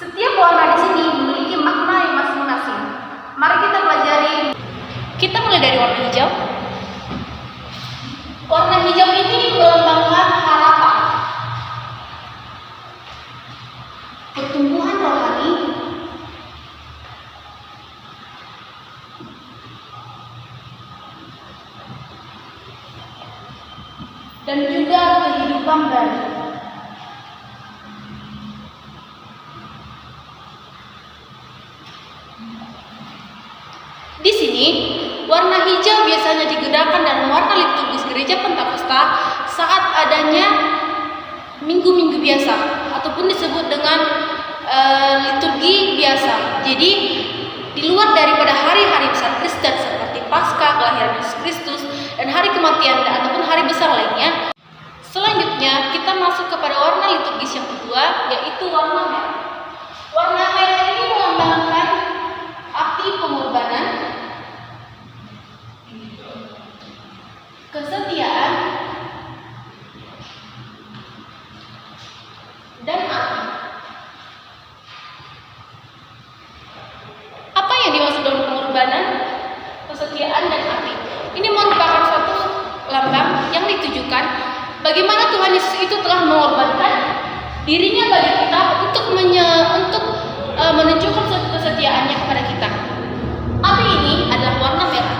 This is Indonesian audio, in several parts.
Setiap warna di sini memiliki makna yang masing-masing. Mari kita pelajari. Kita mulai dari warna hijau. Warna hijau ini melambangkan harapan, pertumbuhan rohani, dan juga kehidupan baru. Di sini, warna hijau biasanya digunakan dalam warna liturgis gereja Pentakosta saat adanya minggu-minggu biasa ataupun disebut dengan liturgi biasa. Jadi, di luar daripada hari-hari besar Kristen seperti Paskah, kelahiran Yesus Kristus, dan hari kematian ataupun hari besar lainnya. Selanjutnya, kita masuk kepada warna liturgis yang kedua, yaitu warna merah. Warna merah ini melambangkan api pengorbanan, kesetiaan, dan api. Apa yang dimaksud dengan pengorbanan, kesetiaan, dan api? Ini merupakan suatu lambang yang ditujukan bagaimana Tuhan Yesus itu telah mengorbankan dirinya bagi kita untuk menunjukkan kesetiaannya kepada kita. Api ini adalah warna merah.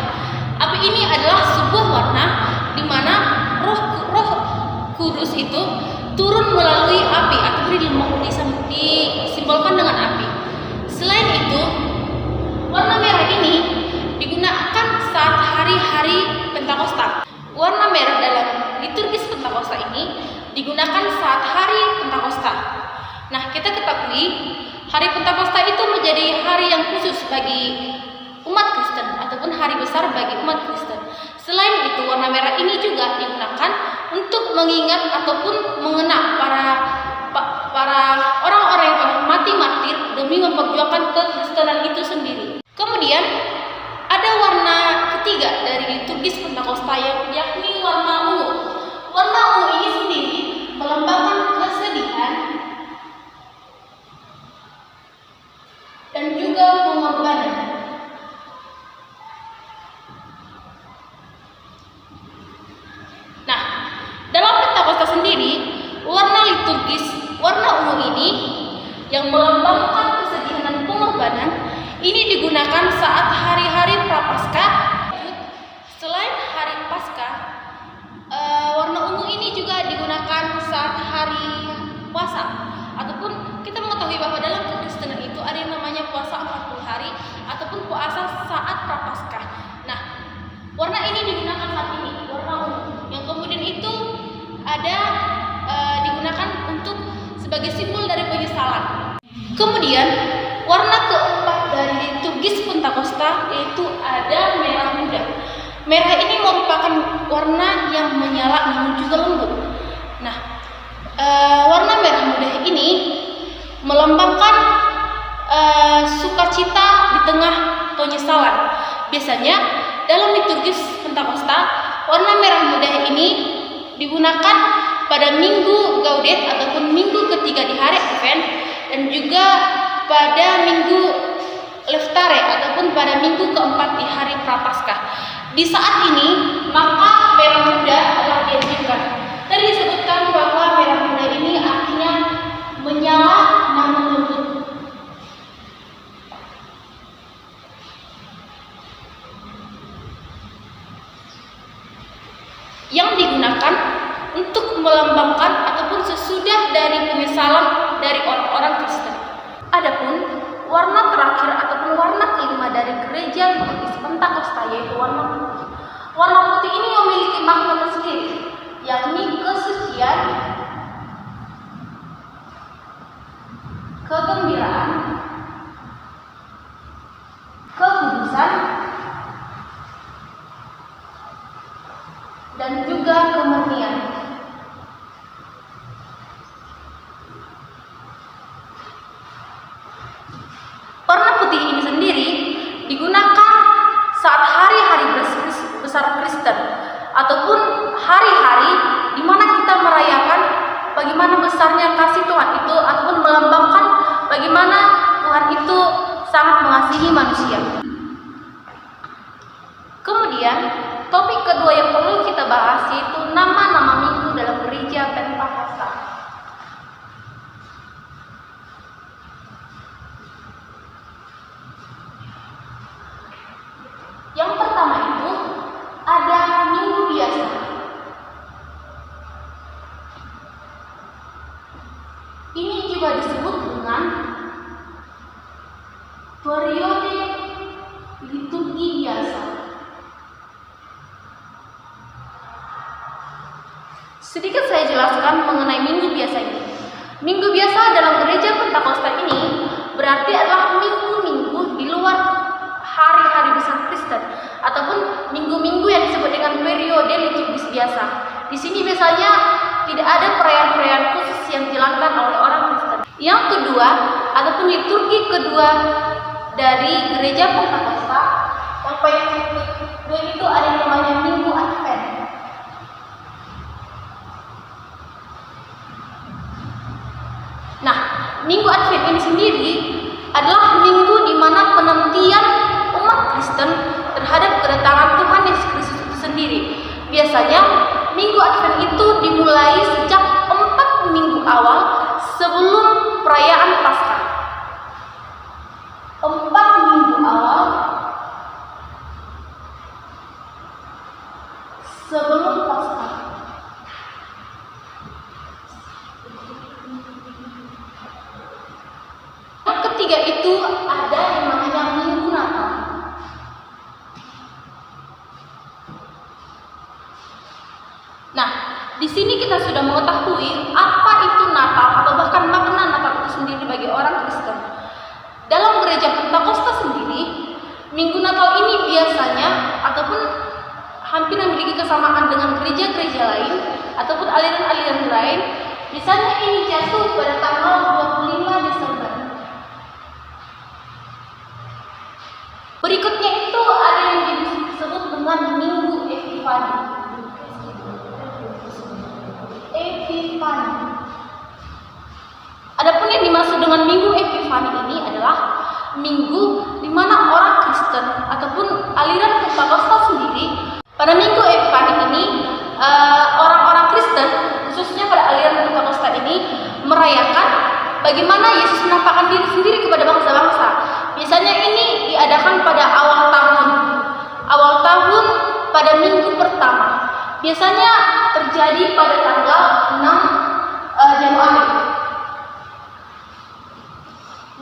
Api ini adalah sebuah warna di mana Roh Kudus itu turun melalui api atau disimbolkan dengan api. Selain itu, warna merah ini digunakan saat hari-hari Pentakosta. Warna merah dalam liturgis Pentakosta ini digunakan saat hari Pentakosta. Nah, kita ketahui hari Pentakosta itu menjadi hari yang khusus bagi umat Kristen ataupun hari besar bagi umat Kristen. Selain itu, warna merah ini juga digunakan untuk mengingat ataupun mengenang para orang-orang yang telah mati martir demi memperjuangkan kekristenan itu sendiri. Kemudian ada warna ketiga dari liturgis Pentakosta yakni warna ungu. Warna ungu ini sendiri melambangkan kesedihan dan juga pengorbanan. Nah, dalam Pentakosta sendiri, warna liturgis warna ungu ini yang melambangkan kesedihan dan pengorbanan ini digunakan saat hari-hari Prapaskah. Selain hari Paskah, warna ungu ini juga digunakan saat hari puasa. Ataupun kita mengetahui bahwa dalam kekristenan itu ada yang namanya puasa 40 hari ataupun puasa saat Prapaskah. Nah, warna ini digunakan saat ini, warna ungu. Yang kemudian itu ada digunakan untuk sebagai simbol dari penyesalan. Kemudian warna keempat dari liturgis Pentakosta yaitu ada merah muda. Merah ini merupakan warna yang menyala namun juga lembut. Nah, warna merah muda ini melambangkan sukacita di tengah penyesalan. Biasanya dalam liturgis Pentakosta, warna merah muda ini digunakan pada minggu Gaudet ataupun minggu ketiga di hari Advent dan juga pada minggu Leftare ataupun pada minggu keempat di hari Prapaskah. Di saat ini maka merah muda adalah dianjurkan. Tadi disebutkan bahwa merah muda ini artinya menyala namun lembut. Yang digunakan untuk melambangkan ataupun sesudah dari penyesalan dari orang-orang Kristen. Adapun warna terakhir ataupun warna kelima dari gereja liturgis Pentakosta yaitu warna putih. Warna putih ini memiliki makna tersendiri, yakni kesucian, kegembiraan, kekudusan, dan juga kemurnian. Warna putih ini sendiri digunakan saat hari-hari besar Kristen ataupun hari-hari di mana kita merayakan bagaimana besarnya kasih Tuhan itu ataupun melambangkan bagaimana juga disebut dengan periode liturgi biasa. Sedikit saya jelaskan mengenai minggu biasa ini. Minggu biasa dalam gereja Pentakosta ini berarti adalah minggu-minggu di luar hari-hari besar Kristen ataupun minggu-minggu yang disebut dengan periode liturgis biasa. Di sini biasanya tidak ada perayaan-perayaan khusus yang dilakukan oleh orang Kristen. Yang kedua ataupun liturgi kedua dari gereja Pentakosta yang kedua itu ada yang namanya Minggu Advent. Nah, Minggu Advent ini sendiri adalah minggu di mana penantian umat Kristen terhadap kedatangan Tuhan Yesus Kristus itu sendiri. Biasanya Minggu Advent itu dimulai sejak 4 minggu awal sebelum perayaan Paskah. 4 minggu awal sebelum Paskah. Yang ketiga itu ada yang namanya Minggu Natal. Nah, di sini kita sudah mengetahui apa itu Natal atau bahkan makna Natal itu sendiri bagi orang Kristen. Dalam gereja Pentakosta sendiri, Minggu Natal ini biasanya ataupun hampir memiliki kesamaan dengan gereja-gereja lain ataupun aliran-aliran lain. Misalnya ini jatuh pada tanggal 25 Desember. Berikutnya itu ada yang disebut dengan Minggu Epifani. Adapun yang dimaksud dengan Minggu Epifani ini adalah minggu di mana orang Kristen ataupun aliran Pentakosta sendiri pada Minggu Epifani ini orang-orang Kristen khususnya pada aliran Pentakosta ini merayakan bagaimana Yesus menampakkan diri sendiri kepada bangsa-bangsa. Biasanya ini diadakan pada awal tahun pada minggu pertama. Biasanya terjadi pada tanggal 6 Januari.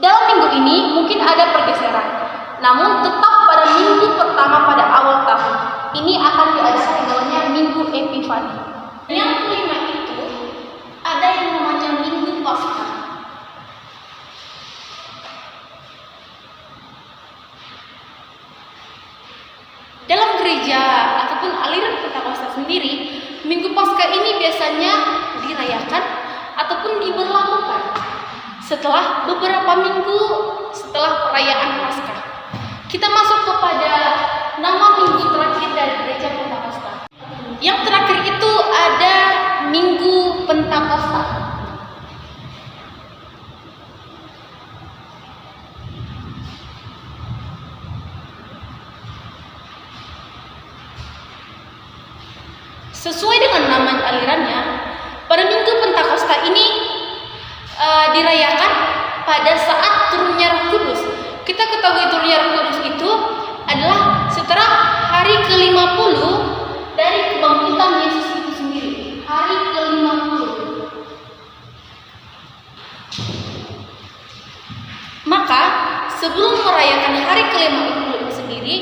Dalam minggu ini mungkin ada pergeseran, namun tetap pada minggu pertama pada awal tahun. Ini akan diadakan yang namanya Minggu Epifani. Yang kelima itu ada yang namanya Minggu Paskah. Dalam gereja ataupun aliran Pentakosta sendiri, Minggu Paskah ini biasanya dirayakan ataupun diberlakukan setelah beberapa minggu setelah perayaan Paskah. Kita masuk kepada nama minggu terakhir dari gereja Pentakosta. Yang terakhir itu ada Minggu Pentakosta. Sesuai dengan nama alirannya, pada Minggu Pentakosta ini dirayakan pada saat turunnya Roh Kudus. Kita ketahui turunnya Roh Kudus itu adalah setelah hari ke-50 dari kebangkitan Yesus itu sendiri. Hari ke-50. Maka sebelum merayakan hari ke-50 itu sendiri,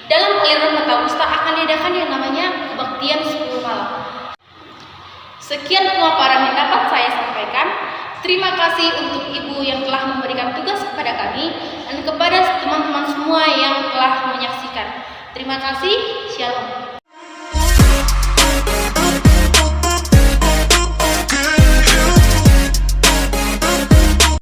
dalam aliran Pentakosta akan diadakan yang namanya kebaktian 10 malam. Sekian pemaparan yang dapat saya sampaikan. Terima kasih untuk Ibu yang telah memberikan tugas kepada kami dan kepada teman-teman semua yang telah menyaksikan. Terima kasih. Shalom.